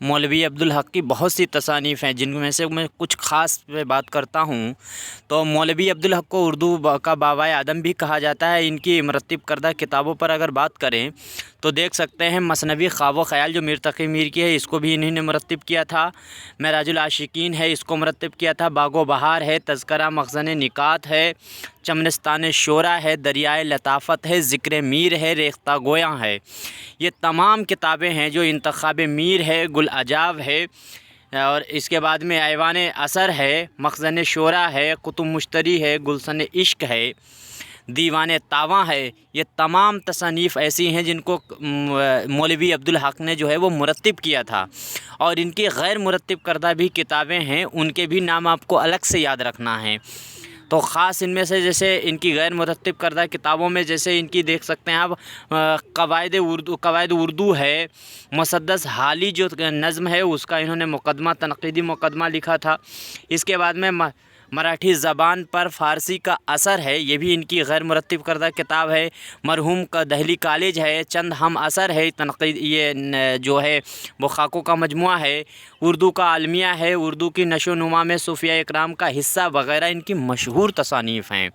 मौलवी अब्दुल हक की बहुत सी तसानीफ़ हैं, जिनमें से मैं कुछ ख़ास पे बात करता हूँ। तो मौलवी अब्दुल हक को उर्दू का बाबाए आदम भी कहा जाता है। इनकी मरतब करदा किताबों पर अगर बात करें तो देख सकते हैं मसनवी ख्वाब व ख़याल जो मीर तक़ी मीर की है, इसको भी इन्हीं ने मरतब किया था। महराजुल आशिकीन है, इसको मरतब किया था। बागो बहार है, तज़किरा मख़ज़न निकात है, चमनस्तान शोरा है, दरियाए लताफ़त है, ज़िक्र मीर है, रेख्ता गोयाँ है। ये तमाम किताबें हैं जो इंतखाब मीर है, गुल अजाब है, और इसके बाद में ऐवान असर है, मख़ज़न शोरा है, कुतुब मुश्तरी है, गुलशन इश्क है, दीवान तावा है। ये तमाम तसनीफ़ ऐसी हैं जिनको मौलवी अब्दुल हक ने जो है वो मुरतब किया था। और इनकी गैर मुरतब करदा भी किताबें हैं, उनके भी नाम आपको अलग से याद रखना है। तो ख़ास इनमें से जैसे इनकी गैर मुरतब करदा किताबों में जैसे इनकी देख सकते हैं आप, कवायद उर्दू है, मुसद्दस हाली जो नज़्म है उसका इन्होंने मुक़दमा, तनक़ीदी मुक़दमा लिखा था। इसके बाद में मराठी ज़बान पर फ़ारसी का असर है, ये भी इनकी गैर मुरतब करदा किताब है। मरहूम का दहली कॉलेज है, चंद हम असर है, तनक़ीद ये जो है वो ख़ाकों का मजमुआ है। उर्दू का आलमिया है, उर्दू की नशो नुमा में सूफ़िया इकराम का हिस्सा वग़ैरह इनकी मशहूर तसानीफ़ हैं।